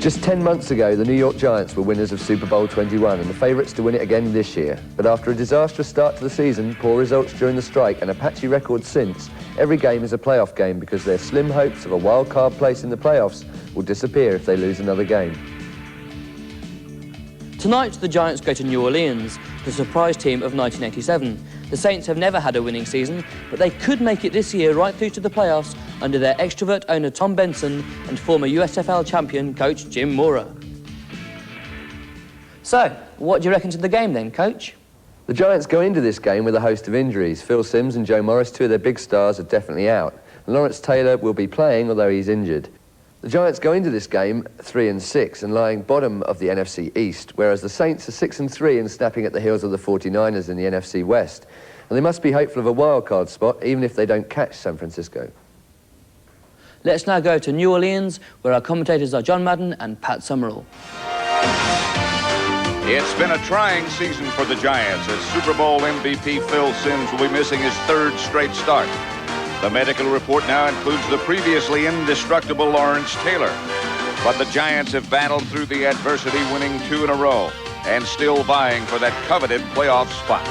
Just 10 months ago, the New York Giants were winners of Super Bowl 21 and the favourites to win it again this year. But after a disastrous start to the season, poor results during the strike and a patchy record since, every game is a playoff game because their slim hopes of a wild-card place in the playoffs will disappear if they lose another game. Tonight, the Giants go to New Orleans, the surprise team of 1987. The Saints have never had a winning season, but they could make it this year right through to the playoffs under their extrovert owner Tom Benson and former USFL champion coach Jim Mora. So, what do you reckon to the game then, coach? The Giants go into this game with a host of injuries. Phil Simms and Joe Morris, two of their big stars, are definitely out. Lawrence Taylor will be playing, although he's injured. The Giants go into this game 3-6 and lying bottom of the NFC East, whereas the Saints are 6-3 and snapping at the heels of the 49ers in the NFC West. And they must be hopeful of a wild-card spot, even if they don't catch San Francisco. Let's now go to New Orleans, where our commentators are John Madden and Pat Summerall. It's been a trying season for the Giants as Super Bowl MVP Phil Simms will be missing his third straight start. The medical report now includes the previously indestructible Lawrence Taylor. But the Giants have battled through the adversity, winning 2 in a row and still vying for that coveted playoff spot.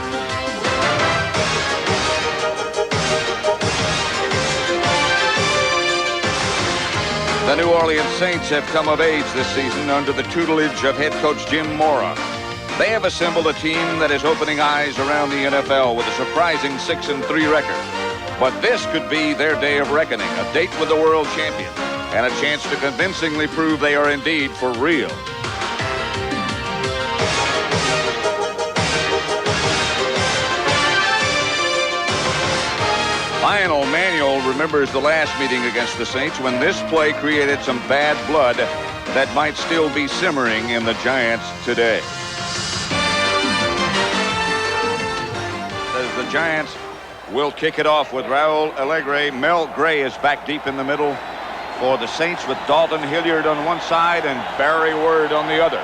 The New Orleans Saints have come of age this season under the tutelage of head coach Jim Mora. They have assembled a team that is opening eyes around the NFL with a surprising 6-3 record. But this could be their day of reckoning, a date with the world champion, and a chance to convincingly prove they are indeed for real. Lionel Manuel remembers the last meeting against the Saints when this play created some bad blood that might still be simmering in the Giants today. As the Giants will kick it off with Raul Alegre. Mel Gray is back deep in the middle for the Saints with Dalton Hilliard on one side and Barry Word on the other.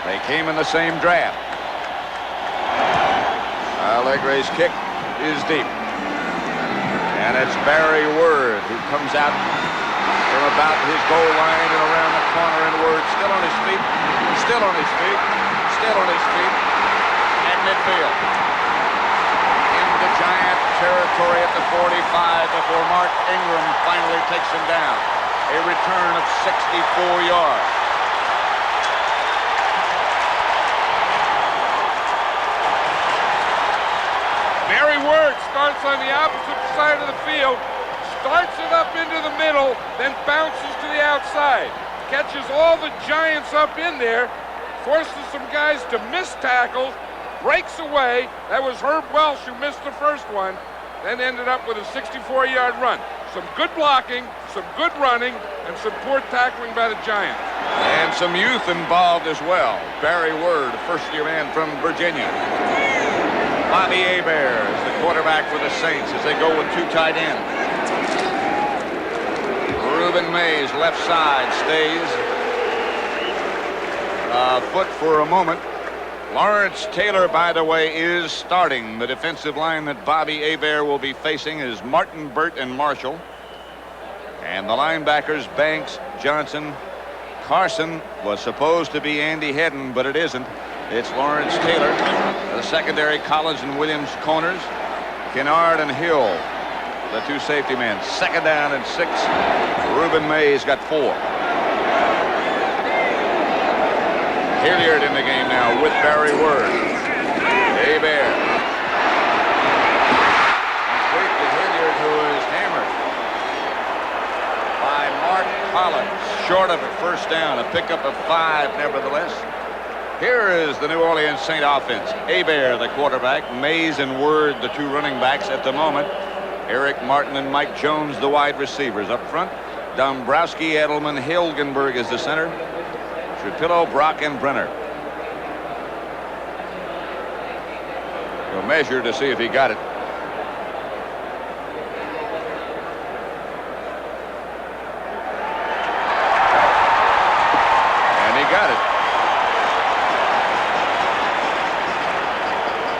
They came in the same draft. Alegre's kick is deep. And it's Barry Word who comes out from about his goal line and around the corner, and Word still on his feet, still on his feet, still on his feet at midfield. The Giant territory at the 45 before Mark Ingram finally takes him down. A return of 64 yards. Barry Word starts on the opposite side of the field, starts it up into the middle, then bounces to the outside. Catches all the Giants up in there, forces some guys to miss tackles, breaks away. That was Herb Welsh who missed the first one, then ended up with a 64-yard run. Some good blocking, some good running, and some poor tackling by the Giants. And some youth involved as well. Barry Word, first-year man from Virginia. Bobby Hebert is the quarterback for the Saints as they go with 2 tight ends. Reuben Mays, left side, stays. Foot for a moment. Lawrence Taylor, by the way, is starting. The defensive line that Bobby Hebert will be facing is Martin Burt and Marshall. And the linebackers, Banks, Johnson. Carson was supposed to be Andy Hedden, but it isn't. It's Lawrence Taylor. The secondary, Collins and Williams corners. Kennard and Hill, the 2 safety men. 2nd down and 6. Reuben Mays got 4. Hilliard in the game now with Barry Word. Hebert. Complete to Hilliard, who is hammered by Mark Collins. Short of a 1st down, a pickup of 5 nevertheless. Here is the New Orleans Saint offense. Hebert, the quarterback. Mays and Word, the 2 running backs at the moment. Eric Martin and Mike Jones, the wide receivers. Up front, Dombrowski, Edelman, Hilgenberg is the center. Trapillo, Brock, and Brenner. We'll measure to see if he got it. And he got it.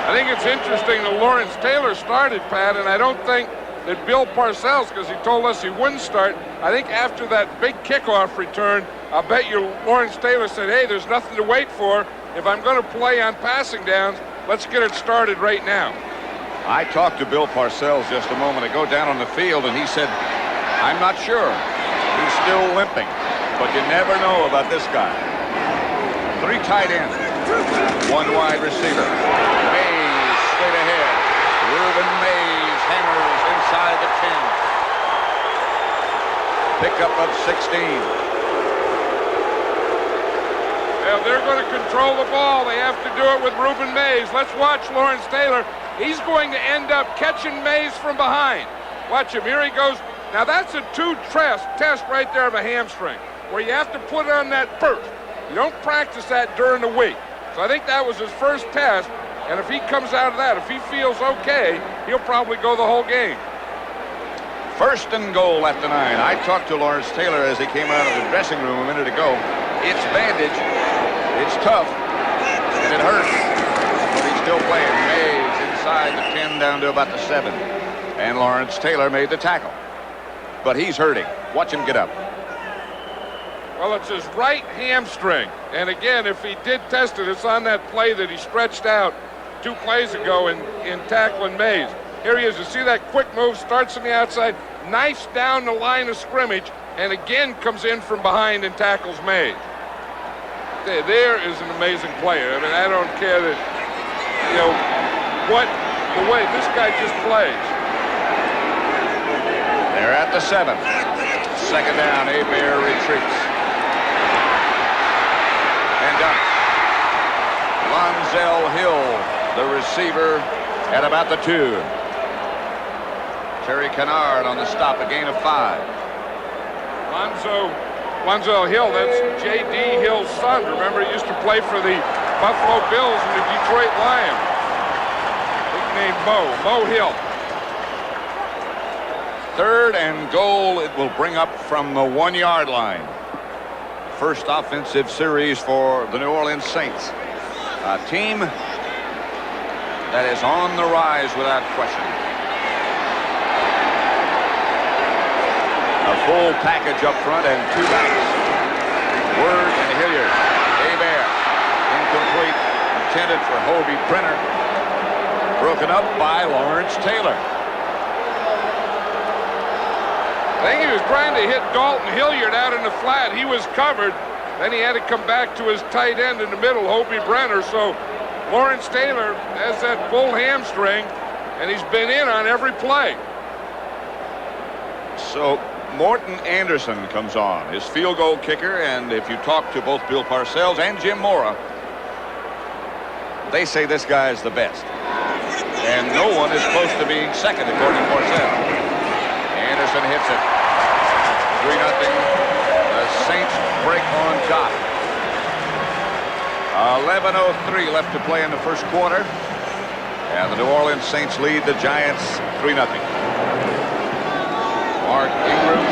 I think it's interesting that Lawrence Taylor started, Pat, and I don't think that Bill Parcells, because he told us he wouldn't start, I think after that big kickoff return, I'll bet you Lawrence Taylor said, hey, there's nothing to wait for. If I'm going to play on passing downs, let's get it started right now. I talked to Bill Parcells just a moment ago down on the field, and he said, I'm not sure. He's still limping, but you never know about this guy. 3 tight ends, 1 wide receiver. Mays straight ahead. Reuben Mays hammers inside the 10. Pickup of 16. Well, they're going to control the ball. They have to do it with Reuben Mays. Let's watch Lawrence Taylor. He's going to end up catching Mays from behind. Watch him. Here he goes. Now, that's a 2 test right there of a hamstring, where you have to put on that first. You don't practice that during the week. So I think that was his first test, and if he comes out of that, if he feels okay, he'll probably go the whole game. 1st and goal at the 9. I talked to Lawrence Taylor as he came out of the dressing room a minute ago. It's bandage. It's tough, and it hurts, but he's still playing. Mays inside the 10 down to about the 7, and Lawrence Taylor made the tackle. But he's hurting. Watch him get up. Well, it's his right hamstring. And again, if he did test it, it's on that play that he stretched out 2 plays ago in tackling Mays. Here he is. You see that quick move, starts on the outside, knifes down the line of scrimmage, and again comes in from behind and tackles Mays. There is an amazing player. I mean, I don't care that, the way this guy just plays. They're at the 7. 2nd down. Hebert retreats. And up. Lonzel Hill, the receiver, at about the 2. Terry Kennard on the stop, a gain of 5. Lonzel Hill, that's J.D. Hill's son. Remember, he used to play for the Buffalo Bills and the Detroit Lions. Nicknamed Mo Hill. 3rd and goal. It will bring up from the 1-yard line. First offensive series for the New Orleans Saints. A team that is on the rise without question. A full package up front and 2 backs. Word and Hilliard. Hebert. Incomplete. Intended for Hobie Brenner. Broken up by Lawrence Taylor. I think he was trying to hit Dalton Hilliard out in the flat. He was covered. Then he had to come back to his tight end in the middle, Hobie Brenner. So Lawrence Taylor has that full hamstring, and he's been in on every play. So Morton Anderson comes on, his field goal kicker, and if you talk to both Bill Parcells and Jim Mora, they say this guy is the best. And no one is close to being second, according to Parcells. Anderson hits it. 3-0. The Saints break on top. 11:03 left to play in the first quarter. And the New Orleans Saints lead the Giants 3-0. Mark Ingram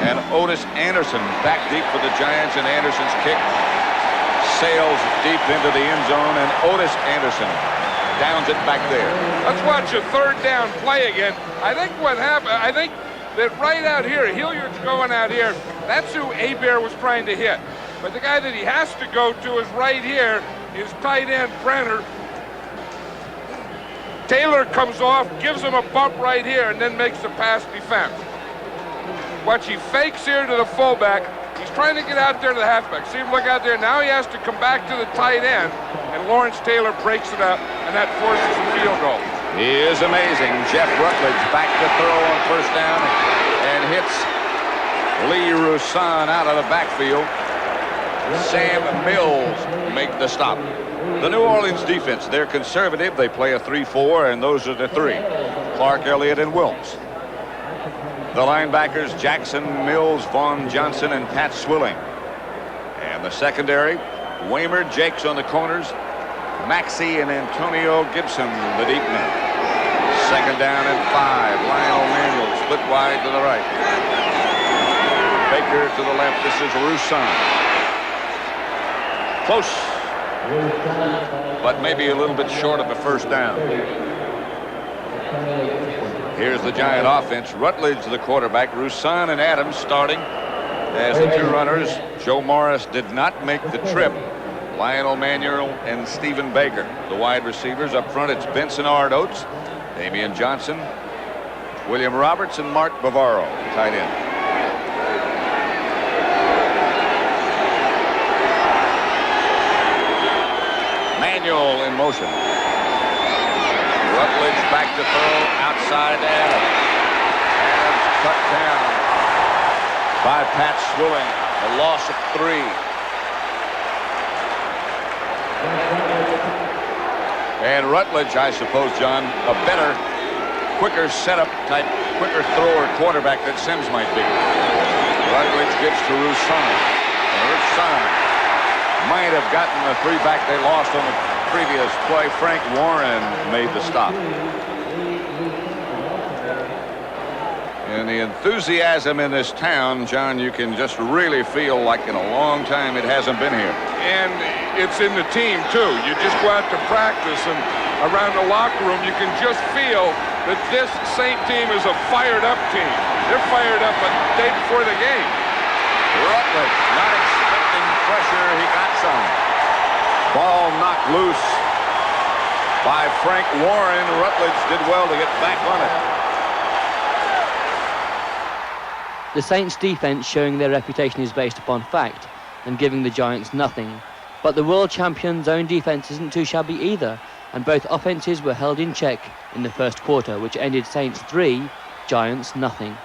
and Otis Anderson back deep for the Giants, and Anderson's kick sails deep into the end zone, and Otis Anderson downs it back there. Let's watch a 3rd down play again. I think what happened, I think that right out here, Hilliard's going out here. That's who Hebert was trying to hit. But the guy that he has to go to is right here, his tight end, Brenner. Taylor comes off, gives him a bump right here, and then makes the pass defense. Watch, he fakes here to the fullback. He's trying to get out there to the halfback. See him look out there. Now he has to come back to the tight end, and Lawrence Taylor breaks it up, and that forces a field goal. He is amazing. Jeff Rutledge back to throw on 1st down and hits Lee Roussan out of the backfield. Sam Mills make the stop. The New Orleans defense, they're conservative. They play a 3-4, and those are the 3. Clark, Elliott, and Wilkes. The linebackers, Jackson, Mills, Vaughn Johnson, and Pat Swilling. And the secondary, Waymer, Jakes on the corners, Maxey and Antonio Gibson, the deep men. 2nd down and 5. Lionel Manuel split wide to the right. Baker to the left. This is Roussan. Close, but maybe a little bit short of a 1st down. Here's the Giant offense. Rutledge, the quarterback. Roussan and Adams starting as the two runners. Joe Morris did not make the trip. Lionel Manuel and Stephen Baker, the wide receivers. Up front, it's Benson Ardotes, Damian Johnson, William Roberts, and Mark Bavaro, tight end. Manuel in motion. Rutledge back to throw, outside Adams. Adams cut down by Pat Swilling, a loss of 3. And Rutledge, I suppose, John, a better, quicker setup type, quicker thrower quarterback that Sims might be. Rutledge gives to Roussan. And Roussan might have gotten the 3 back they lost on the previous play. Frank Warren made the stop. And the enthusiasm in this town, John, you can just really feel like in a long time it hasn't been here. And it's in the team, too. You just go out to practice, and around the locker room, you can just feel that this Saint team is a fired-up team. They're fired up a day before the game. Rutledge not expecting pressure. He got some. Ball knocked loose by Frank Warren. Rutledge did well to get back on it. The Saints' defense showing their reputation is based upon fact and giving the Giants nothing. But the world champion's own defense isn't too shabby either, and both offenses were held in check in the first quarter, which ended Saints 3, Giants nothing.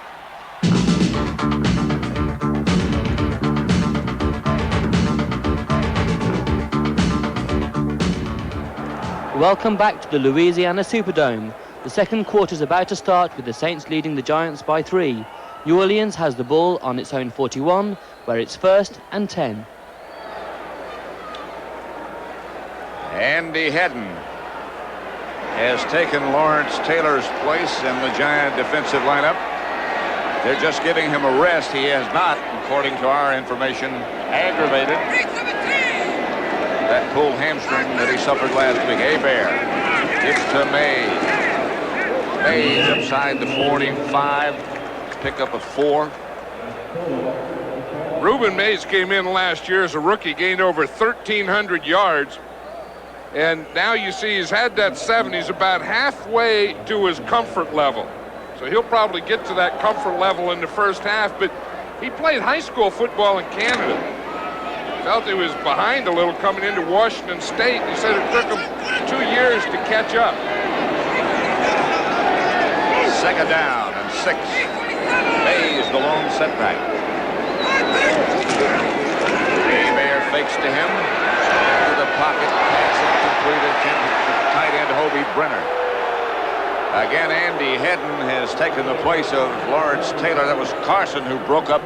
Welcome back to the Louisiana Superdome. The second quarter is about to start with the Saints leading the Giants by 3. New Orleans has the ball on its own 41, where it's 1st and 10. Andy Hedden has taken Lawrence Taylor's place in the Giant defensive lineup. They're just giving him a rest. He has not, according to our information, aggravated that pulled hamstring that he suffered last week. Hebert gives to Mays. Mays upside the 45. Pick up a 4. Reuben Mays came in last year as a rookie, gained over 1,300 yards. And now you see he's had that 7. He's about halfway to his comfort level. So he'll probably get to that comfort level in the first half. But he played high school football in Canada. Felt he was behind a little coming into Washington State. He said it took him 2 years to catch up. 2nd down and 6. Mays the lone setback. Hebert fakes to him. Into the pocket. Pass incompleted. Tight end Hobie Brenner. Again, Andy Hedden has taken the place of Lawrence Taylor. That was Carson who broke up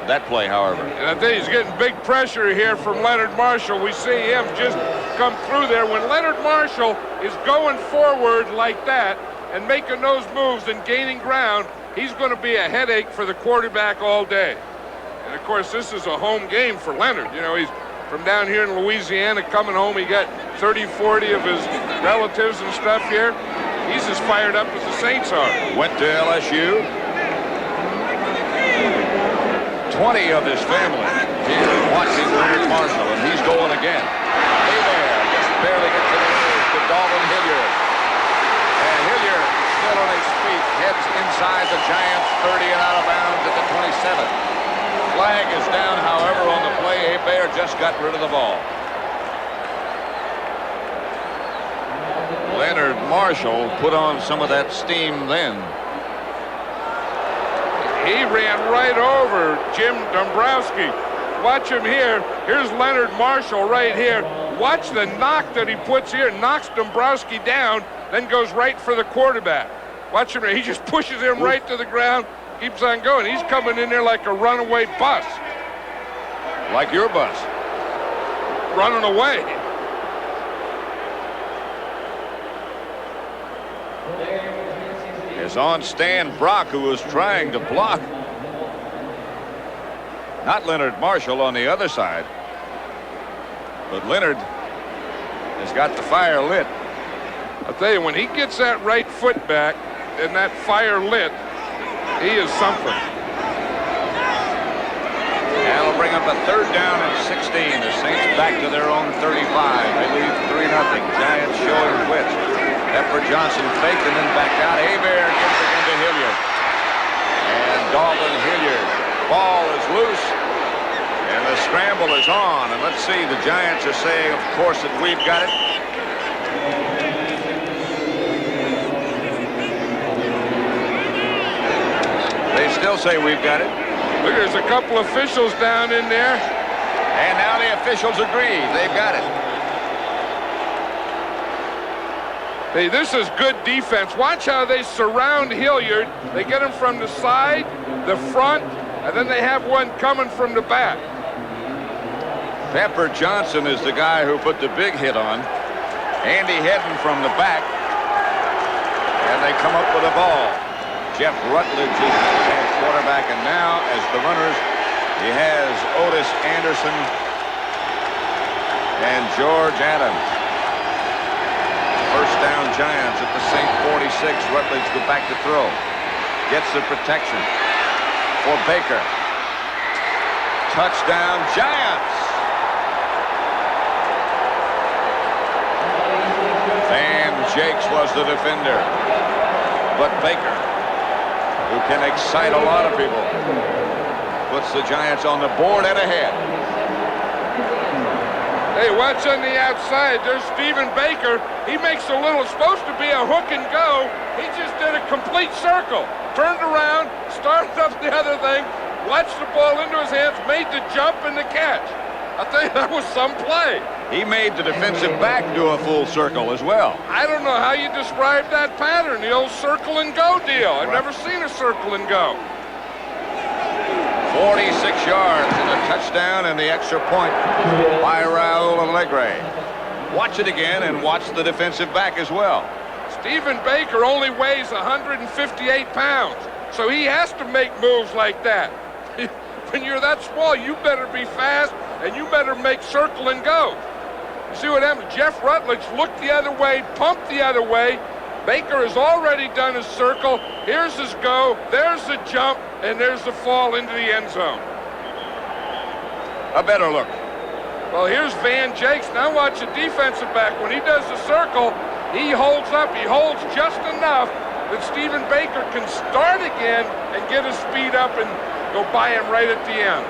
that play, however. And I think he's getting big pressure here from Leonard Marshall. We see him just come through there. When Leonard Marshall is going forward like that and making those moves and gaining ground, he's going to be a headache for the quarterback all day. And, of course, this is a home game for Leonard. You know, he's from down here in Louisiana coming home. He got 30, 40 of his relatives and stuff here. He's as fired up as the Saints are. Went to LSU. 20 of his family here watching Leonard Marshall, and he's going again. Hebert just barely gets it to Dalton Hilliard. And Hilliard still on his feet, heads inside the Giants 30 and out of bounds at the 27. Flag is down, however, on the play. Hebert just got rid of the ball. Leonard Marshall put on some of that steam then. He ran right over Jim Dombrowski. Watch him here. Here's Leonard Marshall right here. Watch the knock that he puts here. Knocks Dombrowski down, then goes right for the quarterback. Watch him. He just pushes him right to the ground, keeps on going. He's coming in there like a runaway bus. Like your bus. Running away. Is on Stan Brock, who was trying to block. Not Leonard Marshall on the other side. But Leonard has got the fire lit. I'll tell you, when he gets that right foot back and that fire lit, he is something. That'll bring up a 3rd down and 16. The Saints back to their own 35. They lead 3-0. Giants showing blitz. Pepper Johnson faked and then backed out. Hebert gives it into Hilliard. And Dalton Hilliard. Ball is loose. And the scramble is on. And let's see, the Giants are saying, of course, that we've got it. They still say we've got it. Look, there's a couple officials down in there. And now the officials agree. They've got it. Hey, this is good defense. Watch how they surround Hilliard. They get him from the side, the front, and then they have one coming from the back. Pepper Johnson is the guy who put the big hit on. Andy Hedden from the back. And they come up with a ball. Jeff Rutledge is the quarterback, and now as the runners, he has Otis Anderson and George Adams. First down Giants at the St. 46. Rutledge go back to throw. Gets the protection for Baker. Touchdown Giants. Van Jakes was the defender. But Baker, who can excite a lot of people, puts the Giants on the board and ahead. Hey, watch on the outside. There's Stephen Baker. He makes a little, supposed to be a hook and go. He just did a complete circle. Turned around, started up the other thing, watched the ball into his hands, made the jump and the catch. I think that was some play. He made the defensive back do a full circle as well. I don't know how you describe that pattern, the old circle and go deal. I've never seen a circle and go. 46 yards and a touchdown and the extra point by Raul Allegre. Watch it again and watch the defensive back as well. Stephen Baker only weighs 158 pounds, so he has to make moves like that. When you're that small, you better be fast and you better make circle and go. You see what happened? Jeff Rutledge looked the other way, pumped the other way. Baker has already done his circle. Here's his go, there's the jump, and there's the fall into the end zone. A better look. Well, here's Van Jakes. Now watch the defensive back. When he does the circle, he holds up. He holds just enough that Stephen Baker can start again and get his speed up and go by him right at the end.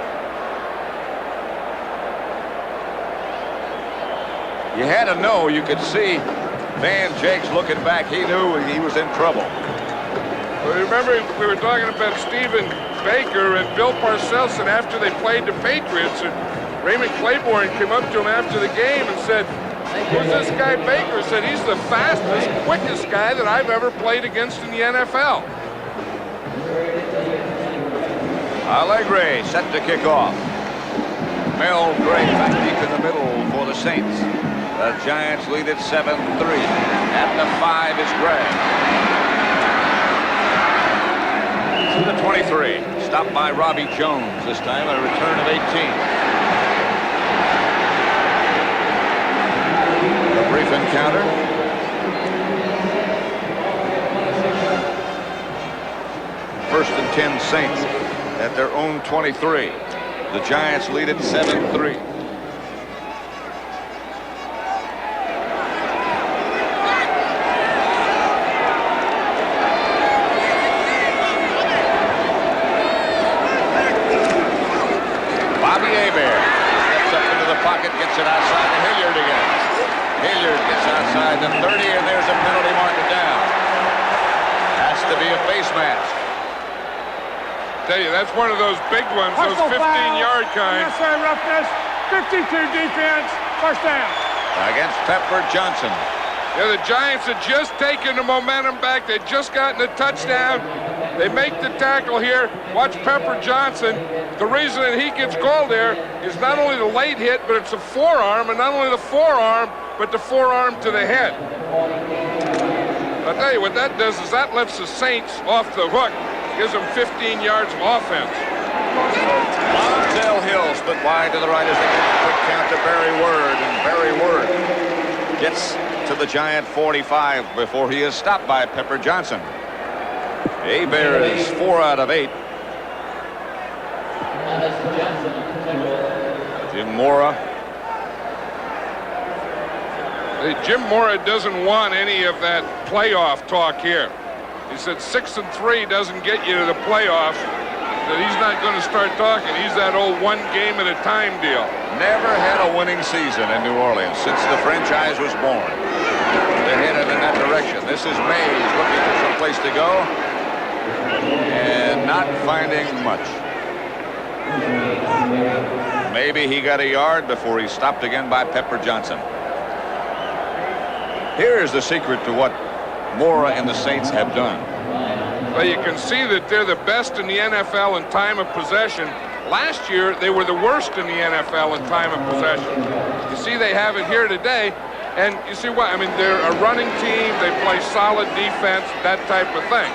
You had to know, you could see Van Jakes looking back. He knew he was in trouble. Well, remember, we were talking about Stephen Baker and Bill Parcells, and after they played the Patriots, and Raymond Claiborne came up to him after the game and said, "Who's this guy Baker?" Said, "He's the fastest, quickest guy that I've ever played against in the NFL." Allegre set to kick off. Mel Gray back deep in the middle for the Saints. The Giants lead at 7-3. At the 5 is Gray. To the 23. Stopped by Robbie Jones this time, a return of 18. A brief encounter. First and 10 Saints at their own 23. The Giants lead at 7-3. Gets it outside to Hilliard again. Hilliard gets outside the 30, and there's a penalty marker down. Has to be a face mask. Tell you, that's one of those big ones, those 15-yard kinds. Unnecessary roughness, 52 defense, first down. Against Pepper Johnson. Yeah, the Giants had just taken the momentum back. They'd just gotten a touchdown. They make the tackle here. Watch Pepper Johnson. The reason that he gets called there is not only the late hit, but it's a forearm, and not only the forearm, but the forearm to the head. I'll tell you what that does is that lets the Saints off the hook, gives them 15 yards of offense. Montel Hill split wide to the right as they get a quick count to Barry Word, and Barry Word gets to the Giant 45 before he is stopped by Pepper Johnson. Hebert is 4 out of 8. Jim Mora. Jim Mora doesn't want any of that playoff talk here. He said 6-3 doesn't get you to the playoffs. That he's not going to start talking. He's that old one game at a time deal. Never had a winning season in New Orleans since the franchise was born. They're headed in that direction. This is Mays looking for some place to go and not finding much. Maybe he got a yard before he stopped again by Pepper Johnson. Here's the secret to what Mora and the Saints have done. Well, you can see that they're the best in the NFL in time of possession. Last year, they were the worst in the NFL in time of possession. You see they have it here today, and you see what? I mean, they're a running team. They play solid defense, that type of thing.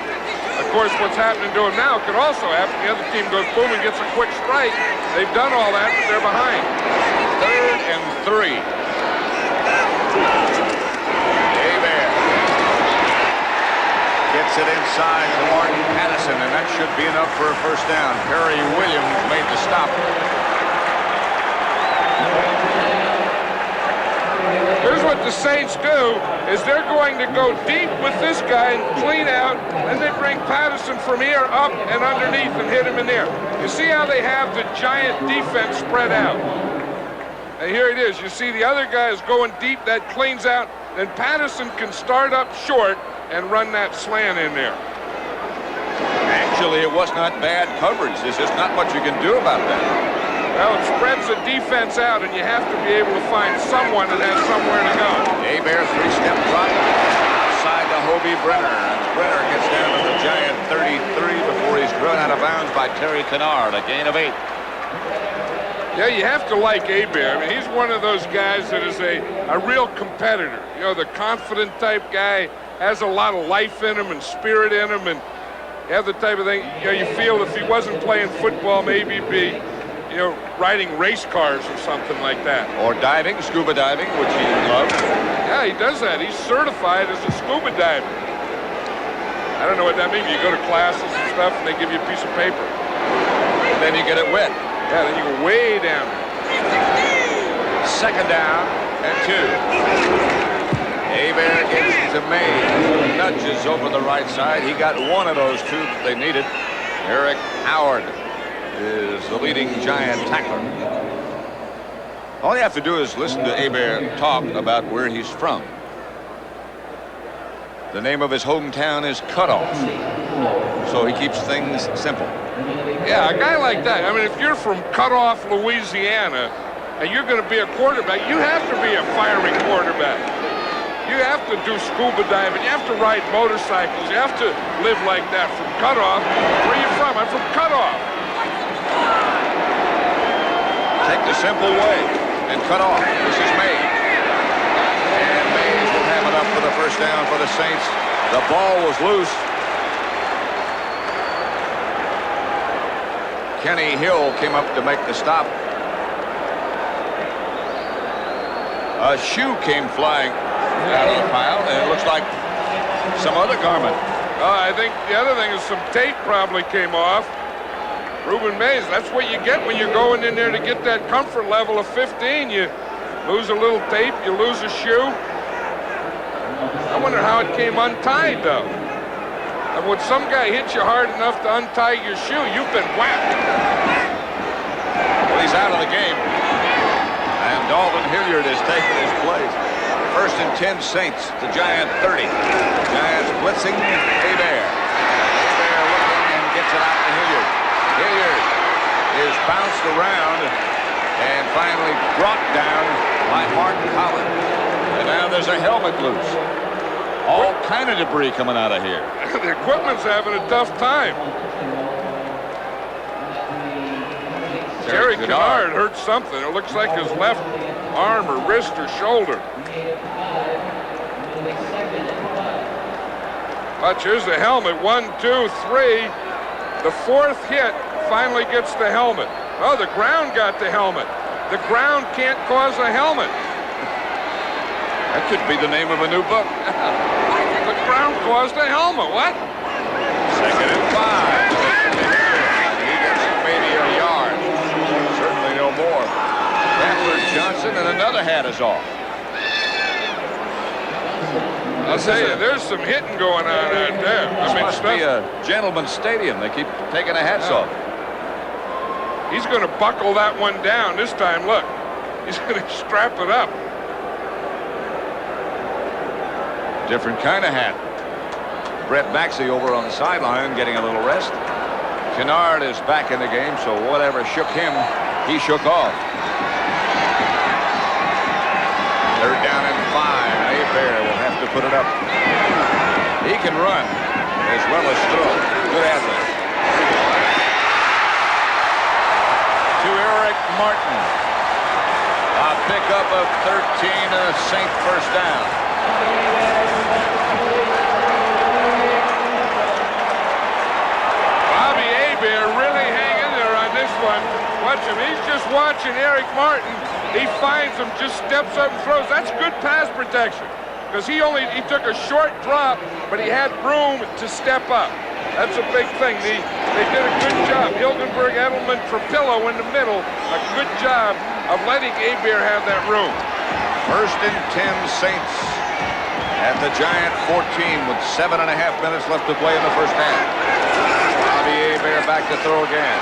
Of course, what's happening to them now could also happen. The other team goes boom and gets a quick strike. They've done all that, but they're behind. 3rd and 3. Gets it inside to Martin Patterson, and that should be enough for a first down. Perry Williams made the stop. Here's what the Saints do, is they're going to go deep with this guy and clean out, and they bring Patterson from here up and underneath and hit him in there. You see how they have the giant defense spread out? And here it is. You see the other guy is going deep, that cleans out, then Patterson can start up short and run that slant in there. Actually, it was not bad coverage. There's just not much you can do about that. Well, it spreads the defense out, and you have to be able to find someone that has somewhere to go. Hebert 3-step drop outside to Hobie Brenner. And Brenner gets down to the Giant 33 before he's run out of bounds by Terry Kennard, a gain of 8. Yeah, you have to like Hebert. I mean, he's one of those guys that is a real competitor. You know, the confident type guy, has a lot of life in him and spirit in him, and you have the type of thing, you know, you feel if he wasn't playing football, maybe he'd be, you know, riding race cars or something like that. Or diving, scuba diving, which he loves. Yeah, he does that. He's certified as a scuba diver. I don't know what that means. You go to classes and stuff, and they give you a piece of paper. And then you get it wet. Yeah, then you go way down. 2nd down and 2. Hebert gets to Mays, nudges over the right side. He got one of those 2 that they needed. Eric Howard is the leading Giant tackler. All you have to do is listen to Hebert talk about where he's from. The name of his hometown is Cutoff, so he keeps things simple. Yeah, a guy like that. I mean, if you're from Cutoff, Louisiana, and you're going to be a quarterback, you have to be a fiery quarterback. You have to do scuba diving. You have to ride motorcycles. You have to live like that. From Cutoff. Where are you from? I'm from Cutoff. Take the simple way and cut off. This is Mays. And Mays will have it up for the first down for the Saints. The ball was loose. Kenny Hill came up to make the stop. A shoe came flying out of the pile, and it looks like some other garment. I think the other thing is some tape probably came off. Ruben Mays, that's what you get when you're going in there to get that comfort level of 15. You lose a little tape, you lose a shoe. I wonder how it came untied, though. And when some guy hits you hard enough to untie your shoe, you've been whacked. Well, he's out of the game. And Dalton Hilliard has taken his place. 1st and 10 Saints, the Giant 30. Giants blitzing Hebert. Hebert looking and gets it out to Hilliard. Hilliard is bounced around and finally brought down by Martin Collins. And now there's a helmet loose. All kind of debris coming out of here. The equipment's having a tough time. Terry Kennard hurt something. It looks like his left arm or wrist or shoulder. Watch, here's the helmet. 1, 2, 3. The 4th hit finally gets the helmet. Oh, the ground got the helmet. The ground can't cause a helmet. That could be the name of a new book. The ground caused a helmet. What? Second and 5. He gets maybe a yard. Certainly no more. Pepper Johnson, and another hat is off. I'll tell you, there's some hitting going on out there. This must be a gentleman's stadium. They keep taking the hats off. He's going to buckle that one down this time. Look, he's going to strap it up. Different kind of hat. Brett Maxey over on the sideline getting a little rest. Kennard is back in the game, so whatever shook him, he shook off. Third down and 5. Bear will have to put it up. He can run as well as throw. Good athlete. To Eric Martin. A pickup of 13 and a Saint first down. Bobby Hebert really hanging there on this one. Watch him. He's just watching Eric Martin. He finds him, just steps up and throws. That's good pass protection. Because he took a short drop, but he had room to step up. That's a big thing. They did a good job. Hilgenberg, Edelman, Trapillo in the middle. A good job of letting Hebert have that room. First and 10 Saints at the Giant 14 with 7.5 minutes left to play in the first half. Bobby Hebert back to throw again.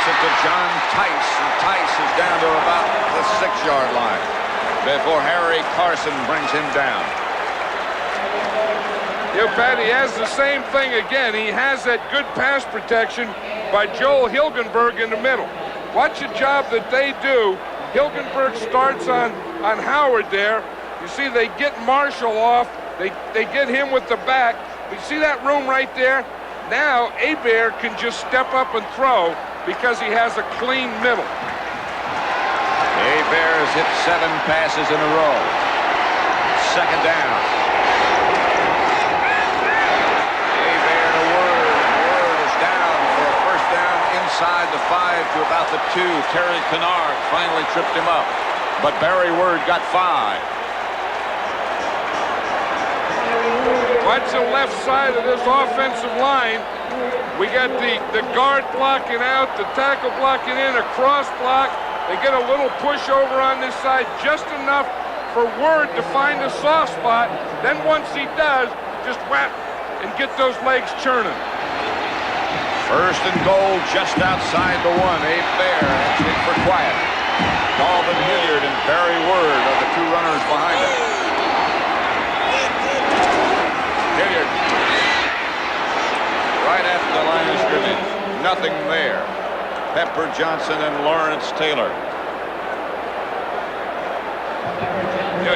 Gets it to John Tice, and Tice is down to about the 6-yard line before Harry Carson brings him down. Pat, he has the same thing again. He has that good pass protection by Joel Hilgenberg in the middle. Watch the job that they do. Hilgenberg starts on Howard there. You see they get Marshall off. They get him with the back. You see that room right there? Now Hebert can just step up and throw because he has a clean middle. Hebert has hit 7 passes in a row. Second down. Hebert to Word. Word is down for a first down inside the 5 to about the 2. Terry Kennard finally tripped him up, but Barry Word got 5. Watch the left side of this offensive line. We got the guard blocking out, the tackle blocking in, a cross block. They get a little push over on this side, just enough for Word to find a soft spot. Then once he does, just whap and get those legs churning. First and goal just outside the 1. Hebert asking for quiet. Dalvin Hilliard and Barry Word are the 2 runners behind him. Hilliard right after the line of scrimmage. Nothing there. Pepper Johnson and Lawrence Taylor.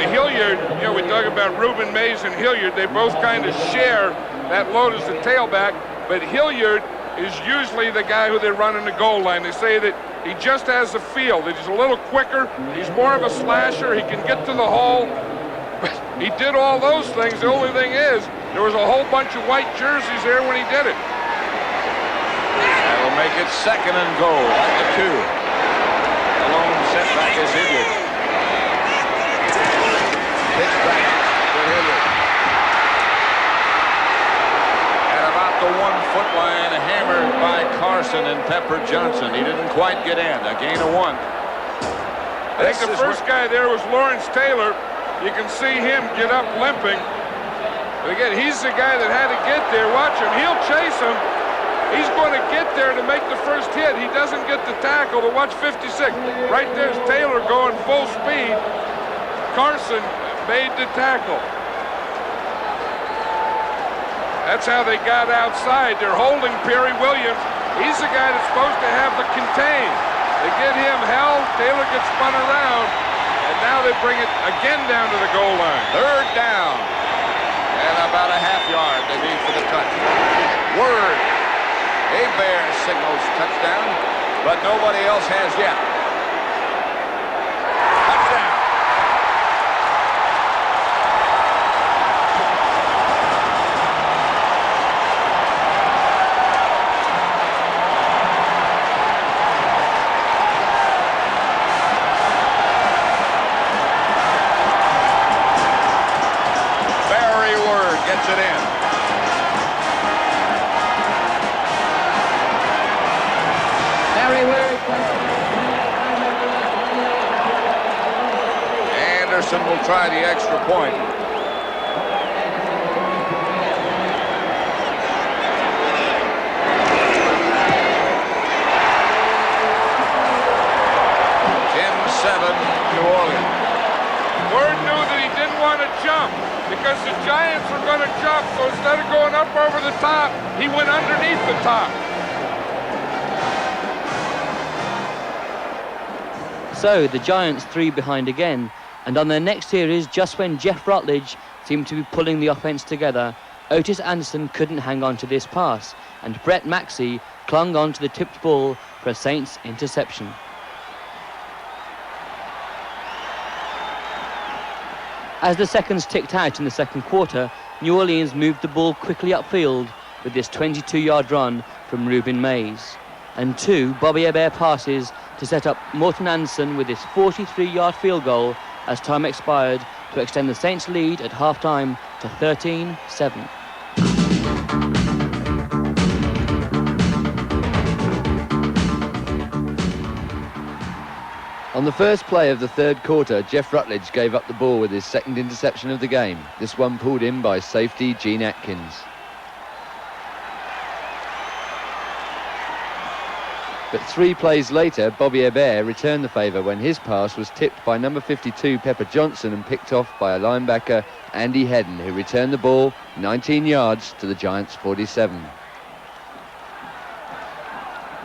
Hilliard, we talk about Reuben Mays and Hilliard. They both kind of share that load as the tailback, but Hilliard is usually the guy who they run in the goal line. They say that he just has the feel, that he's a little quicker, he's more of a slasher, he can get to the hole. But he did all those things. The only thing is, there was a whole bunch of white jerseys there when he did it. That'll make it second and goal at the 2. The lone setback is Hilliard. Pitch back to Hilliard. At about the 1-foot line, hammered by Carson and Pepper Johnson. He didn't quite get in. A gain of 1. I think the first guy there was Lawrence Taylor. You can see him get up limping. But again, he's the guy that had to get there. Watch him. He'll chase him. He's going to get there to make the first hit. He doesn't get the tackle, but watch 56. Right there's Taylor going full speed. Carson made the tackle. That's how they got outside. They're holding Perry Williams. He's the guy that's supposed to have the contain. They get him held. Taylor gets spun around. And now they bring it again down to the goal line. Third down. And about a half yard they need for the touch. Word. Hebert signals touchdown, but nobody else has yet. Touchdown. Barry Word gets it in. Anderson will try the extra point. New Orleans. Word knew that he didn't want to jump because the Giants were going to jump, so instead of going up over the top, he went underneath the top. So the Giants 3 behind again, and on their next series, just when Jeff Rutledge seemed to be pulling the offense together, Otis Anderson couldn't hang on to this pass, and Brett Maxey clung on to the tipped ball for a Saints interception. As the seconds ticked out in the second quarter, New Orleans moved the ball quickly upfield with this 22-yard run from Reuben Mays, and 2 Bobby Hebert passes to set up Morton Anderson with his 43-yard field goal as time expired to extend the Saints' lead at halftime to 13-7. On the first play of the third quarter, Jeff Rutledge gave up the ball with his second interception of the game. This one pulled in by safety Gene Atkins. But 3 plays later, Bobby Hebert returned the favour when his pass was tipped by number 52 Pepper Johnson and picked off by a linebacker Andy Hedden, who returned the ball 19 yards to the Giants' 47.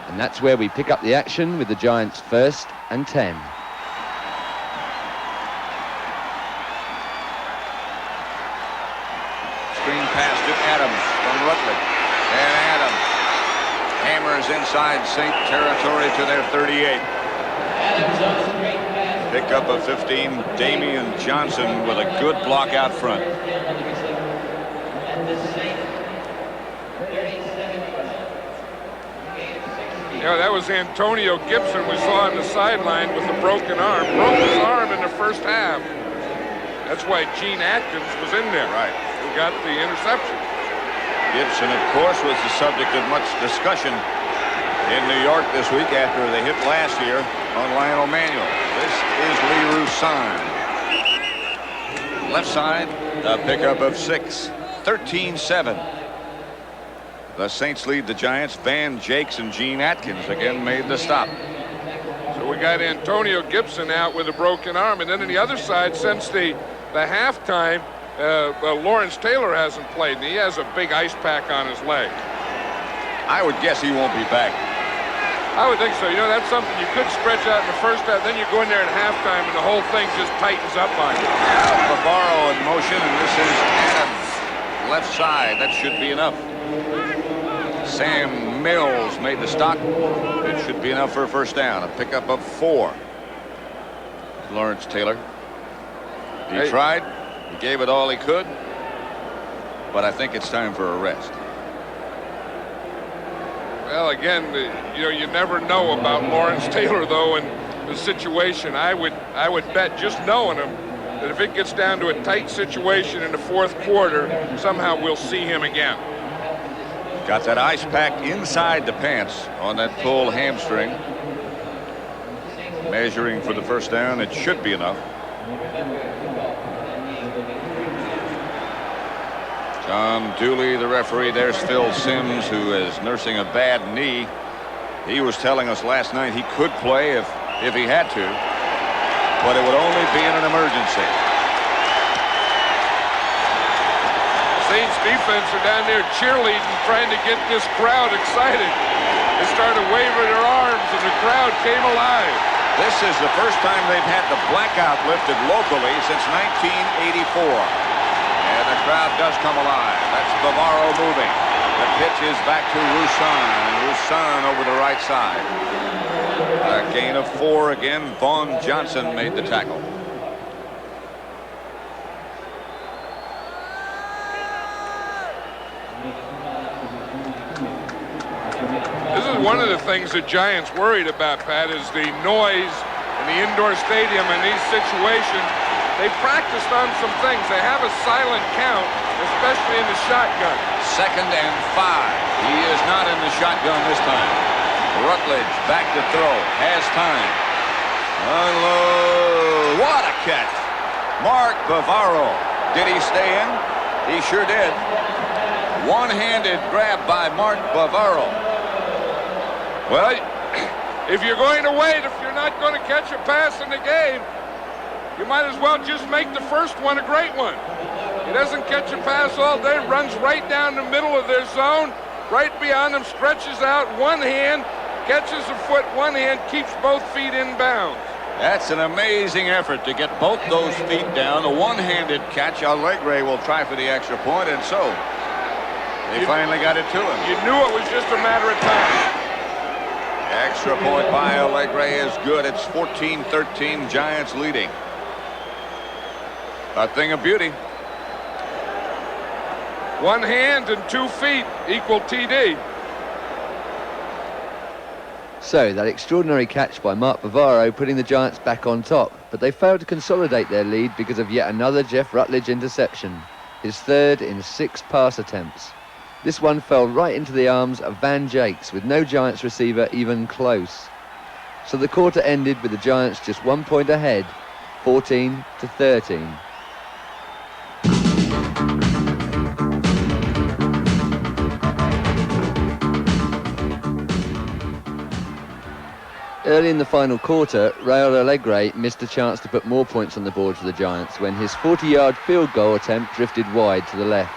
And that's where we pick up the action with the Giants 1st and 10. Screen pass to Adams from Rutledge. And Adams hammers inside Saint territory to their 38. Pickup of 15, Damian Johnson with a good block out front. Yeah, that was Antonio Gibson we saw on the sideline with the broken arm. Broke his arm in the first half. That's why Gene Atkins was in there. Right. Who got the interception. Gibson, of course, was the subject of much discussion in New York this week after the hit last year on Lionel Manuel. This is Lee Roussan. Left side, a pickup of 6, 13-7. The Saints lead the Giants. Van Jakes and Gene Atkins again made the stop. So we got Antonio Gibson out with a broken arm. And then on the other side, since the halftime, Lawrence Taylor hasn't played, and he has a big ice pack on his leg. I would guess he won't be back. I would think so. You know, that's something you could stretch out in the first half, then you go in there at halftime, and the whole thing just tightens up on you. Bavaro in motion, and this is Adams. Left side, that should be enough. Sam Mills made the stop. It should be enough for a first down. A pickup of 4. Lawrence Taylor. He tried. He gave it all he could. But I think it's time for a rest. Well, again, you know, you never know about Lawrence Taylor, though, and the situation. I would bet, just knowing him, that if it gets down to a tight situation in the fourth quarter, somehow we'll see him again. Got that ice pack inside the pants on that pulled hamstring. Measuring for the first down. It should be enough. John Dooley, the referee. There's Phil Simms, who is nursing a bad knee. He was telling us last night he could play if he had to, but it would only be in an emergency. Saints defense are down there cheerleading, trying to get this crowd excited. They started waving their arms, and the crowd came alive. This is the first time they've had the blackout lifted locally since 1984. And the crowd does come alive. That's Bavaro moving. The pitch is back to Roussan. Roussan over the right side. A gain of 4 again. Vaughn Johnson made the tackle. This is one of the things the Giants worried about, Pat, is the noise in the indoor stadium in these situations. They practiced on some things. They have a silent count, especially in the shotgun. 2nd and 5. He is not in the shotgun this time. Rutledge back to throw. Has time. Unload. What a catch. Mark Bavaro. Did he stay in? He sure did. One-handed grab by Mark Bavaro. Well, if you're going to wait, if you're not going to catch a pass in the game, you might as well just make the first one a great one. He doesn't catch a pass all day, runs right down the middle of their zone, right beyond them, stretches out one hand, catches a foot, one hand, keeps both feet in bounds. That's an amazing effort to get both those feet down. A one-handed catch. Allegre will try for the extra point, and so they finally got it to him. You knew it was just a matter of time. Extra point by Allegre is good. It's 14-13, Giants leading. A thing of beauty. One hand and 2 feet equal TD. So, that extraordinary catch by Mark Bavaro putting the Giants back on top, but they failed to consolidate their lead because of yet another Jeff Rutledge interception, his third in 6 pass attempts. This one fell right into the arms of Van Jakes with no Giants receiver even close. So the quarter ended with the Giants just 1 point ahead, 14-13. Early in the final quarter, Raul Allegre missed a chance to put more points on the board for the Giants when his 40-yard field goal attempt drifted wide to the left,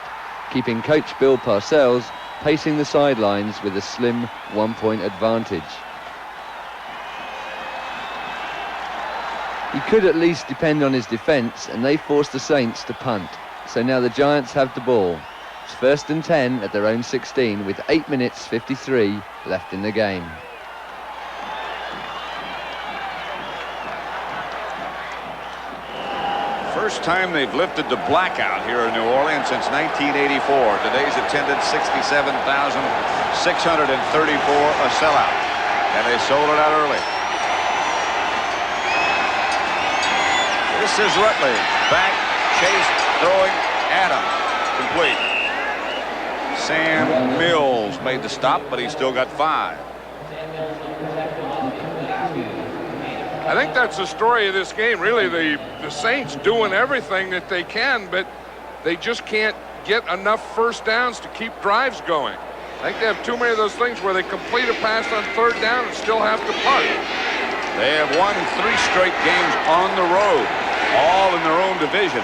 keeping coach Bill Parcells pacing the sidelines with a slim 1-point advantage. He could at least depend on his defence, and they forced the Saints to punt. So now the Giants have the ball. It's 1st and 10 at their own 16 with 8 minutes 53 left in the game. First time they've lifted the blackout here in New Orleans since 1984. Today's attendance 67,634, a sellout. And they sold it out early. This is Rutledge. Back, chase, throwing, Adams. Complete. Sam Mills made the stop, but he still got 5. I think that's the story of this game, really. The Saints doing everything that they can, but they just can't get enough first downs to keep drives going. I think they have too many of those things where they complete a pass on 3rd down and still have to punt. They have won 3 straight games on the road, all in their own division.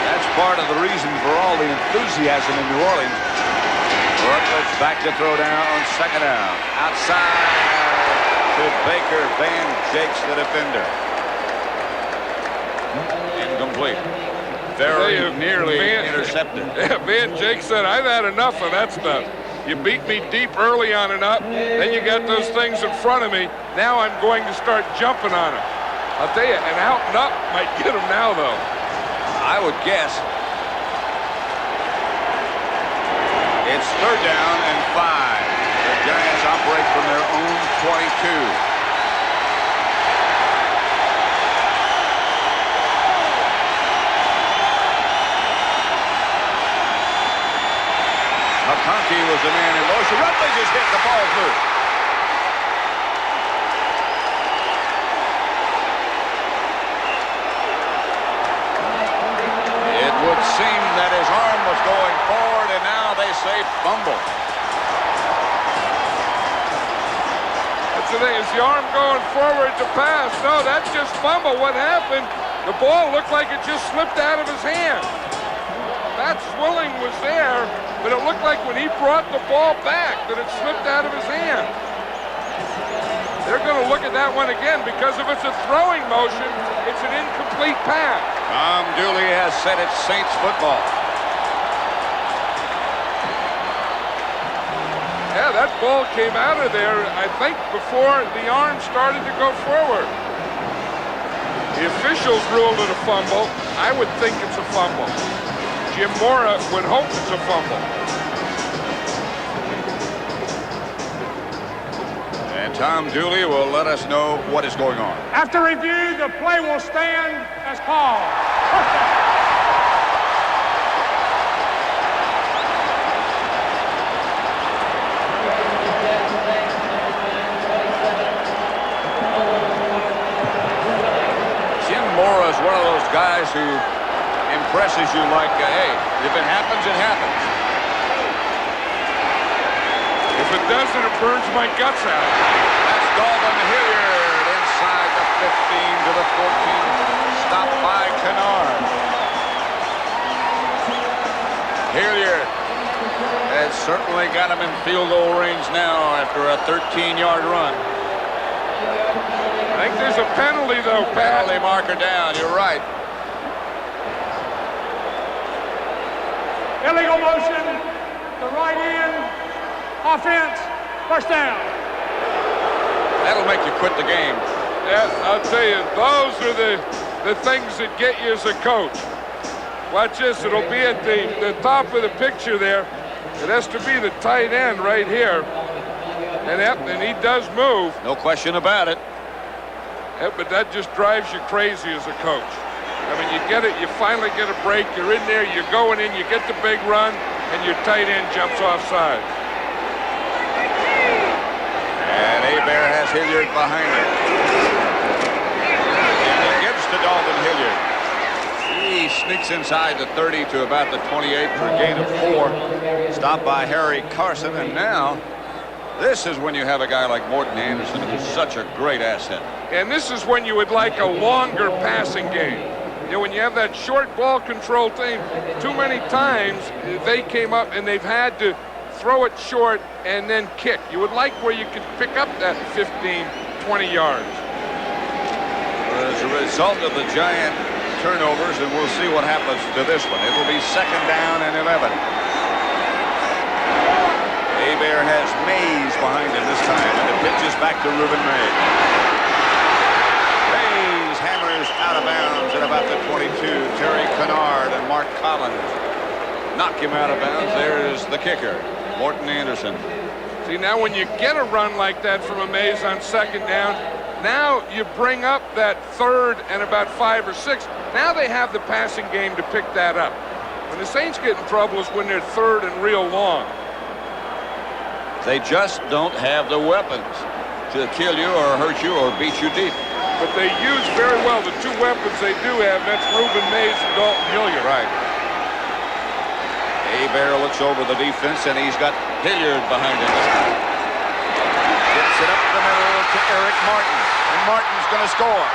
That's part of the reason for all the enthusiasm in New Orleans. Rutledge back to throw down on 2nd down. Outside to Baker. Van Jakes, the defender. Incomplete. Very nearly intercepted. Yeah, Van Jakes said, I've had enough of that stuff. You beat me deep early on and up, then you got those things in front of me. Now I'm going to start jumping on them. I'll tell you, an out and up might get him now, though. I would guess. It's 3rd down and 5. The Giants operate from their own 22. McConkey was the man in motion. Rutledge just hit the ball through. It would seem that his arm was going forward, and now they say fumble. That's the thing, is the arm going forward to pass? No, that's just fumble. What happened? The ball looked like it just slipped out of his hand. That Swilling was there, but it looked like when he brought the ball back that it slipped out of his hand. They're going to look at that one again because if it's a throwing motion, it's an incomplete pass. Tom Dooley has said it's Saints football. Yeah, that ball came out of there, I think, before the arm started to go forward. The officials ruled it a fumble. I would think it's a fumble. Jim Mora would hope it's a fumble. And Tom Dooley will let us know what is going on. After review, the play will stand as called. Jim Mora's one of those guys who impresses you like, hey, if it happens, it happens. If it doesn't, it burns my guts out. That's Dalton Hilliard inside the 15 to the 14. Stopped by Kennard. Hilliard has certainly got him in field goal range now after a 13-yard run. I think there's a penalty, though, Pat. Penalty marker down. You're right. Illegal motion. The right end. Offense. First down. That'll make you quit the game. Yeah, I'll tell you, those are the things that get you as a coach. Watch this. It'll be at the top of the picture there. It has to be the tight end right here. And he does move. No question about it. Yeah, but that just drives you crazy as a coach. I mean, you get it, you finally get a break, you're in there, you're going in, you get the big run, and your tight end jumps offside. And Hebert has Hilliard behind him. And he gives to Dalton Hilliard. He sneaks inside the 30 to about the 28 for a gain of 4. Stopped by Harry Carson, and now this is when you have a guy like Morton Anderson, who's such a great asset. And this is when you would like a longer passing game. You know, when you have that short ball control team, too many times they came up and they've had to throw it short and then kick. You would like where you could pick up that 15, 20 yards. As a result of the giant turnovers, and we'll see what happens to this one. It will be 2nd down and 11. Hebert has Mays behind him this time, and the pitch is back to Reuben Mays. Mays hammers out of bounds at about the 22. Terry Kennard and Mark Collins knock him out of bounds. There is the kicker, Morton Anderson. See, now when you get a run like that from a Mays on 2nd down, now you bring up that 3rd and about 5 or 6. Now they have the passing game to pick that up. When the Saints get in trouble is when they're 3rd and real long. They just don't have the weapons to kill you or hurt you or beat you deep. But they use very well the 2 weapons they do have, and that's Reuben Mays and Dalton Hilliard. Right. Hebert looks over the defense, and he's got Hilliard behind him. Gets it up the middle to Eric Martin, and Martin's going to score.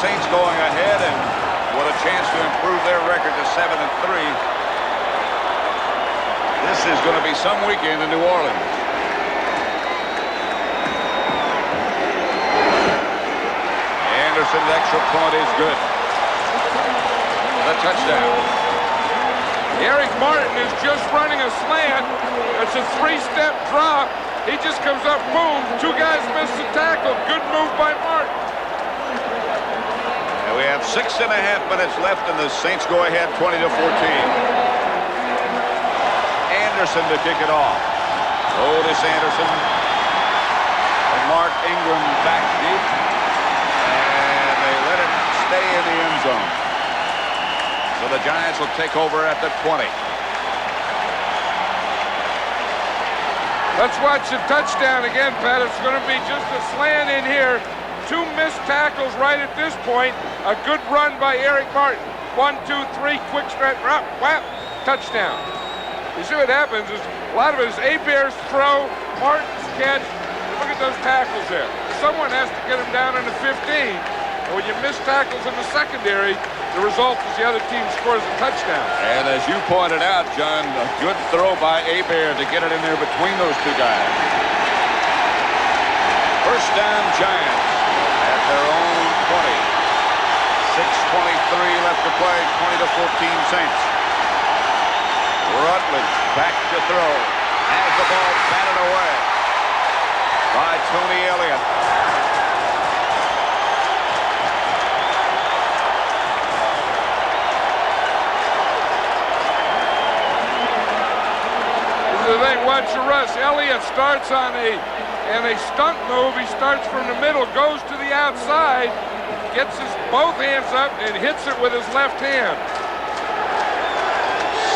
Saints going ahead, and what a chance to improve their record to 7-3. This is going to be some weekend in New Orleans. Anderson's extra point is good. The touchdown. Eric Martin is just running a slant. It's a 3-step drop. He just comes up, boom, 2 guys miss the tackle. Good move by Martin. We have 6.5 minutes left, and the Saints go ahead 20-14. Anderson to kick it off. Otis Anderson and Mark Ingram back deep, and they let it stay in the end zone. So the Giants will take over at the 20. Let's watch the touchdown again, Pat. It's going to be just a slant in here. 2 missed tackles right at this point. A good run by Eric Martin. 1, 2, 3, quick stretch, whap, touchdown. You see what happens is a lot of it is Hebert's throw, Martin's catch. Look at those tackles there. Someone has to get them down in the 15. And when you miss tackles in the secondary, the result is the other team scores a touchdown. And as you pointed out, John, a good throw by Hebert to get it in there between those 2 guys. First down, Giants at their own 20. 6:23 left to play, 20-14 Saints. Rutledge back to throw. Has the ball batted away by Tony Elliott. watch the Russ. Elliott starts on a stunt move. He starts from the middle, goes to the outside, gets his both hands up, and hits it with his left hand.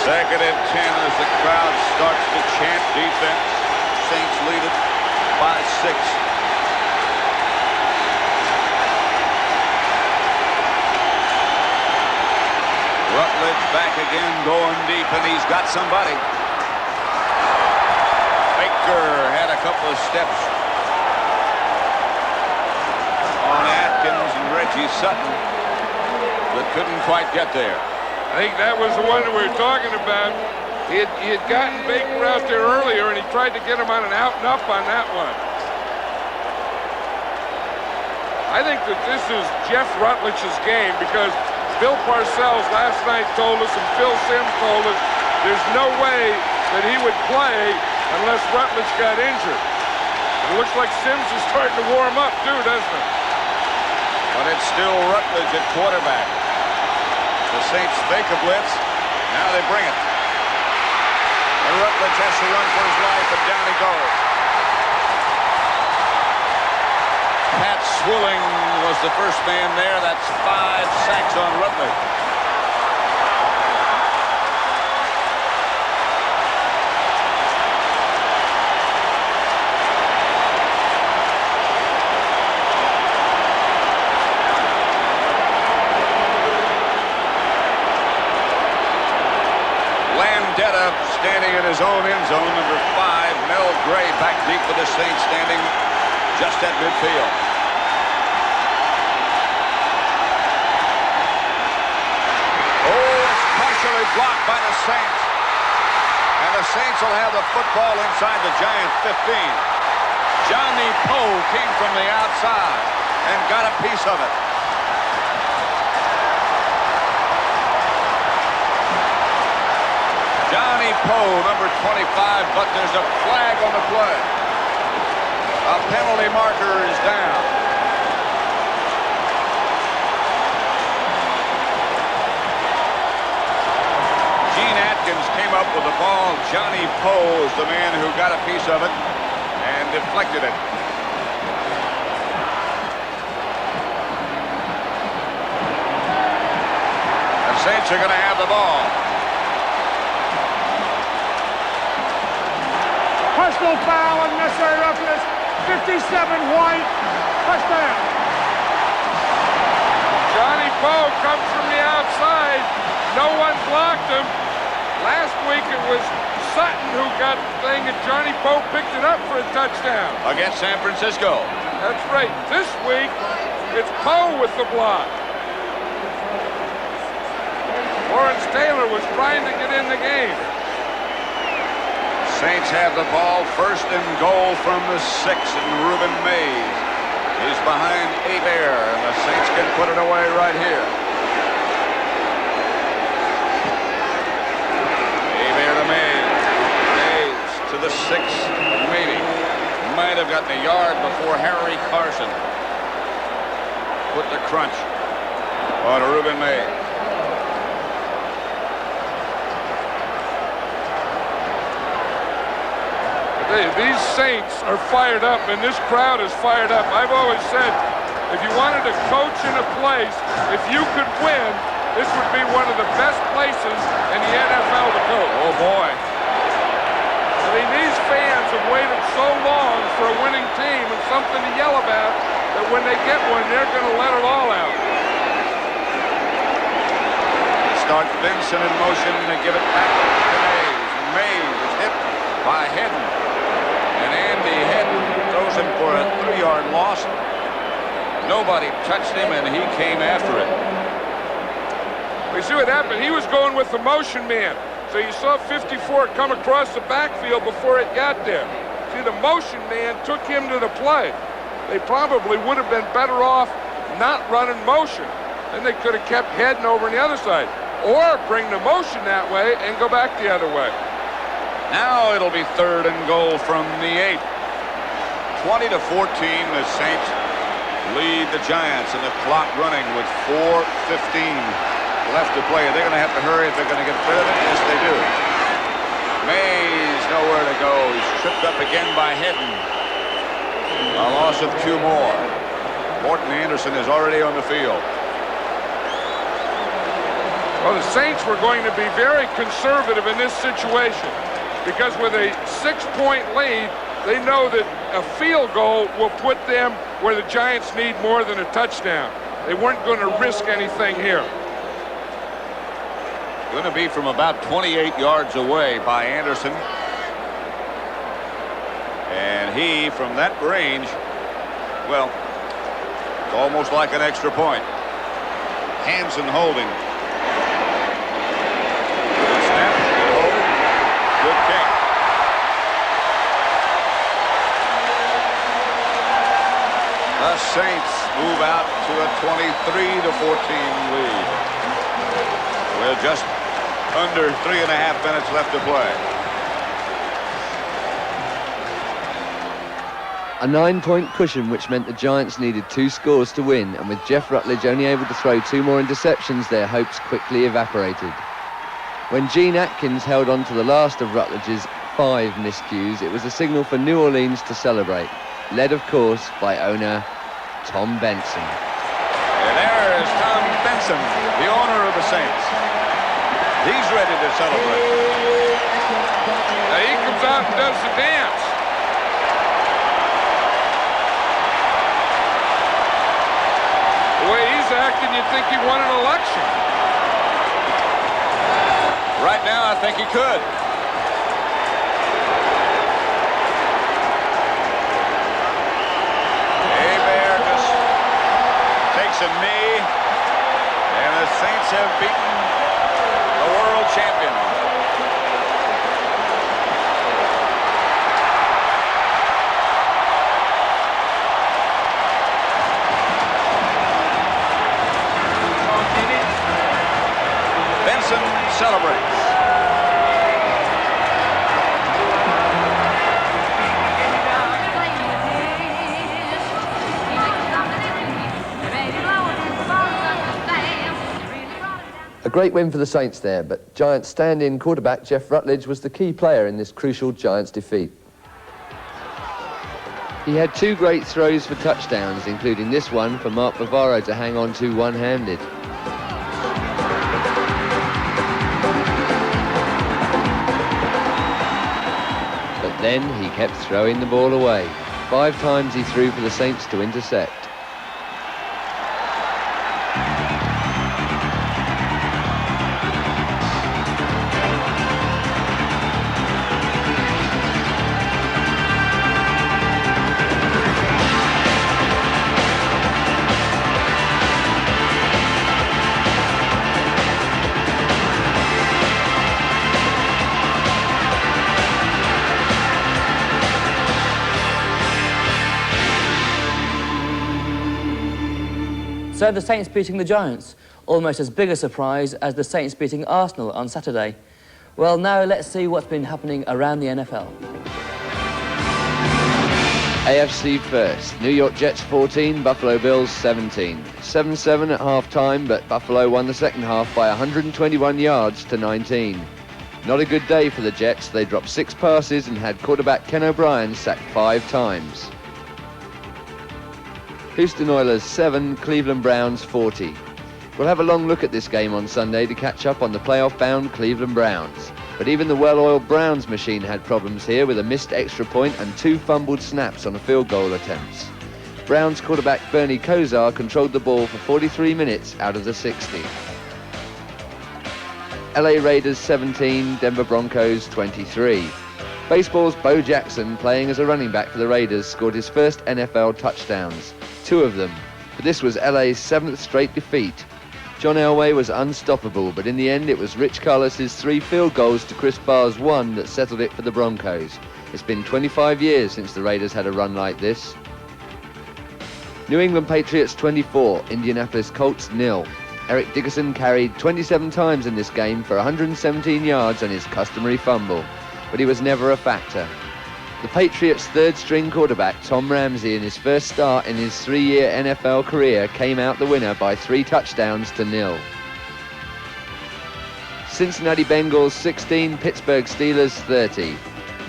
2nd and 10 as the crowd starts to chant defense. Saints lead it by 6. Rutledge back again, going deep, and he's got somebody. Baker had a couple of steps on Atkins and Reggie Sutton, but couldn't quite get there. I think that was the one that we were talking about. He had gotten Baker out there earlier, and he tried to get him on an out and up on that one. I think that this is Jeff Rutledge's game, because Bill Parcells last night told us, and Phil Simms told us, there's no way that he would play unless Rutledge got injured. It looks like Simms is starting to warm up too, doesn't it? But it's still Rutledge at quarterback. The Saints fake a blitz. Now they bring it. And Rutledge has to run for his life, and down he goes. Pat Swilling was the first man there. That's 5 sacks on Rutledge. Landeta standing in his own end zone, number 5, Mel Gray back deep for the Saints, standing just at midfield. Oh, it's partially blocked by the Saints. And the Saints will have the football inside the Giant 15. Johnny Poe came from the outside and got a piece of it. Johnny Poe, number 25, but there's a flag on the play. A penalty marker is down. Gene Atkins came up with the ball. Johnny Poe is the man who got a piece of it and deflected it. The Saints are going to have the ball. Personal foul, unnecessary roughness. 57 White. Touchdown. Johnny Poe comes from the outside. No one blocked him. Last week it was Sutton who got the thing, and Johnny Poe picked it up for a touchdown. Against San Francisco. That's right. This week, it's Poe with the block. Lawrence Taylor was trying to get in the game. Saints have the ball, 1st and goal from the 6, and Reuben Mays is behind Hebert, and the Saints can put it away right here. Hebert to Mays. Mays to the 6, maybe. Might have gotten a yard before Harry Carson put the crunch on Reuben Mays. These Saints are fired up, and this crowd is fired up. I've always said, if you wanted to coach in a place, if you could win, this would be one of the best places in the NFL to coach. Oh, boy. I mean, these fans have waited so long for a winning team and something to yell about that when they get one, they're going to let it all out. Start Benson in motion to give it back to Mays. Mays is hit by Hedden. And Andy Hedden throws him for a 3-yard loss. Nobody touched him, and he came after it. We see what happened. He was going with the motion man. So you saw 54 come across the backfield before it got there. See, the motion man took him to the play. They probably would have been better off not running motion. Then they could have kept Hedden over on the other side. Or bring the motion that way and go back the other way. Now it'll be 3rd and goal from the 8. 20-14, the Saints lead the Giants, and the clock running with 4:15 left to play. They're going to have to hurry if they're going to get rid of it. Yes, they do. Mays nowhere to go. He's tripped up again by Hedden. A loss of 2 more. Morton Anderson is already on the field. Well, the Saints were going to be very conservative in this situation because with a 6-point lead, they know that a field goal will put them where the Giants need more than a touchdown. They weren't going to risk anything here. Going to be from about 28 yards away by Anderson. And he, from that range, well, it's almost like an extra point. Hansen holding. Good snap, good hold, good kick. The Saints move out to a 23-14 lead. With just under 3.5 minutes left to play. A 9-point cushion, which meant the Giants needed 2 scores to win, and with Jeff Rutledge only able to throw 2 more interceptions, their hopes quickly evaporated. When Gene Atkins held on to the last of Rutledge's 5 miscues, it was a signal for New Orleans to celebrate, led of course by owner Tom Benson. And there is Tom Benson, the owner of the Saints. He's ready to celebrate. Now he comes out and does the dance. The way he's acting, you'd think he won an election. Right now, I think he could. Hebert just takes a knee, and the Saints have beaten the world champion. Benson celebrates. A great win for the Saints there, but Giants stand-in quarterback Jeff Rutledge was the key player in this crucial Giants defeat. He had 2 great throws for touchdowns, including this one for Mark Bavaro to hang on to one-handed. But then he kept throwing the ball away. 5 times he threw for the Saints to intercept. So the Saints beating the Giants, almost as big a surprise as the Saints beating Arsenal on Saturday. Well, now let's see what's been happening around the NFL. AFC first, New York Jets 14, Buffalo Bills 17. 7-7 at half-time, but Buffalo won the second half by 121 yards to 19. Not a good day for the Jets. They dropped 6 passes and had quarterback Ken O'Brien sacked 5 times. Houston Oilers 7, Cleveland Browns 40. We'll have a long look at this game on Sunday to catch up on the playoff-bound Cleveland Browns. But even the well-oiled Browns machine had problems here with a missed extra point and 2 fumbled snaps on field goal attempts. Browns quarterback Bernie Kosar controlled the ball for 43 minutes out of the 60. LA Raiders 17, Denver Broncos 23. Baseball's Bo Jackson, playing as a running back for the Raiders, scored his first NFL touchdowns, 2 of them, but this was LA's 7th straight defeat. John Elway was unstoppable, but in the end it was Rich Carlos' 3 field goals to Chris Barr's 1 that settled it for the Broncos. It's been 25 years since the Raiders had a run like this. New England Patriots 24, Indianapolis Colts 0. Eric Dickerson carried 27 times in this game for 117 yards and his customary fumble, but he was never a factor. The Patriots' 3rd-string quarterback, Tom Ramsey, in his first start in his 3-year NFL career, came out the winner by 3 touchdowns to 0. Cincinnati Bengals 16, Pittsburgh Steelers 30.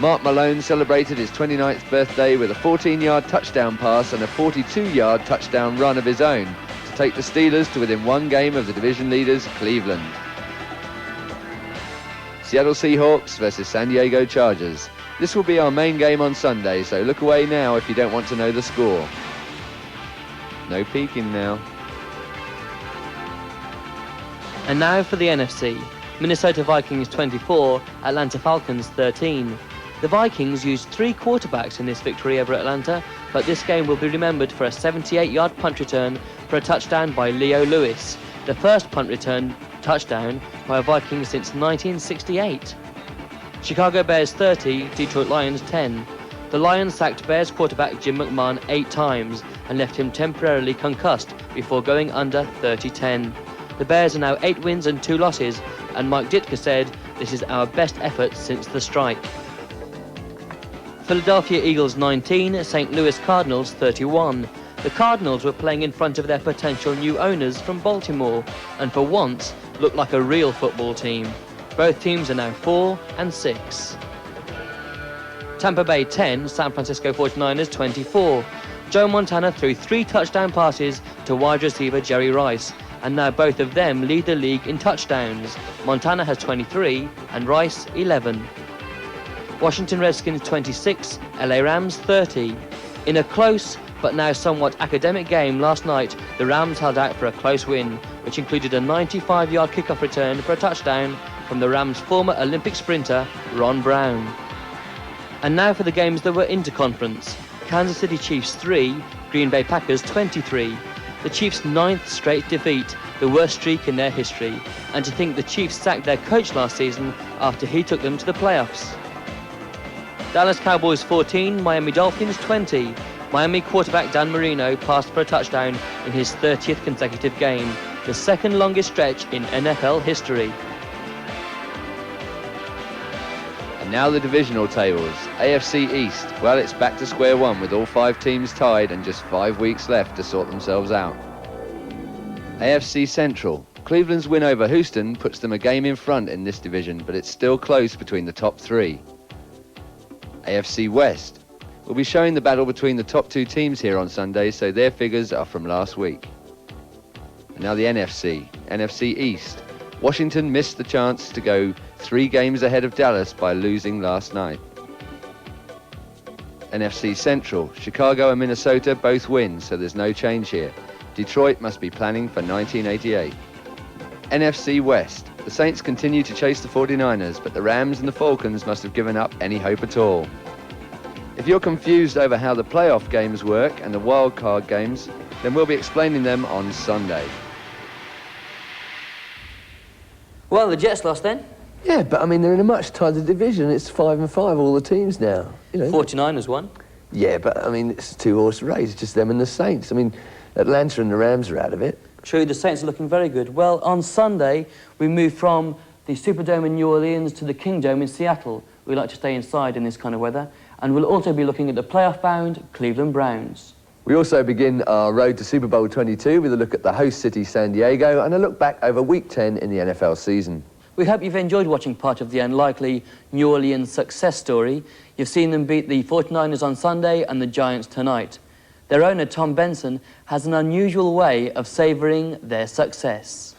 Mark Malone celebrated his 29th birthday with a 14-yard touchdown pass and a 42-yard touchdown run of his own to take the Steelers to within one game of the division leaders, Cleveland. Seattle Seahawks versus San Diego Chargers. This will be our main game on Sunday, so look away now if you don't want to know the score. No peeking now. And now for the NFC. Minnesota Vikings 24, Atlanta Falcons 13. The Vikings used 3 quarterbacks in this victory over Atlanta, but this game will be remembered for a 78-yard punt return for a touchdown by Leo Lewis, the first punt return touchdown by a Viking since 1968. Chicago Bears 30, Detroit Lions 10. The Lions sacked Bears quarterback Jim McMahon 8 times and left him temporarily concussed before going under 30-10. The Bears are now 8 wins and 2 losses, and Mike Ditka said, "This is our best effort since the strike." Philadelphia Eagles 19, St. Louis Cardinals 31. The Cardinals were playing in front of their potential new owners from Baltimore, and for once looked like a real football team. Both teams are now 4 and 6. Tampa Bay 10, San Francisco 49ers 24. Joe Montana threw 3 touchdown passes to wide receiver Jerry Rice, and now both of them lead the league in touchdowns. Montana has 23 and Rice 11. Washington Redskins 26, LA Rams 30. In a close but now somewhat academic game last night, the Rams held out for a close win, which included a 95-yard kickoff return for a touchdown from the Rams' former Olympic sprinter, Ron Brown. And now for the games that were interconference. Kansas City Chiefs 3, Green Bay Packers 23. The Chiefs' 9th straight defeat, the worst streak in their history, and to think the Chiefs sacked their coach last season after he took them to the playoffs. Dallas Cowboys 14, Miami Dolphins 20. Miami quarterback Dan Marino passed for a touchdown in his 30th consecutive game, the second longest stretch in NFL history. And now the divisional tables. AFC East, well, it's back to square one with all 5 teams tied and just 5 weeks left to sort themselves out. AFC Central, Cleveland's win over Houston puts them a game in front in this division, but it's still close between the top 3. AFC West, we'll be showing the battle between the top 2 teams here on Sunday, so their figures are from last week. And now the NFC East. Washington missed the chance to go 3 games ahead of Dallas by losing last night. NFC Central, Chicago and Minnesota both win, so there's no change here. Detroit must be planning for 1988. NFC West, the Saints continue to chase the 49ers, but the Rams and the Falcons must have given up any hope at all. If you're confused over how the playoff games work and the wild card games, then we'll be explaining them on Sunday. Well, the Jets lost then. Yeah, but I mean, they're in a much tighter division. It's 5 and 5, all the teams now. You know. 49ers won. Yeah, but I mean, it's a 2-horse race, just them and the Saints. I mean, Atlanta and the Rams are out of it. True, the Saints are looking very good. Well, on Sunday, we move from the Superdome in New Orleans to the Kingdome in Seattle. We like to stay inside in this kind of weather. And we'll also be looking at the playoff-bound Cleveland Browns. We also begin our road to Super Bowl 22 with a look at the host city, San Diego, and a look back over Week 10 in the NFL season. We hope you've enjoyed watching part of the unlikely New Orleans success story. You've seen them beat the 49ers on Sunday and the Giants tonight. Their owner, Tom Benson, has an unusual way of savouring their success.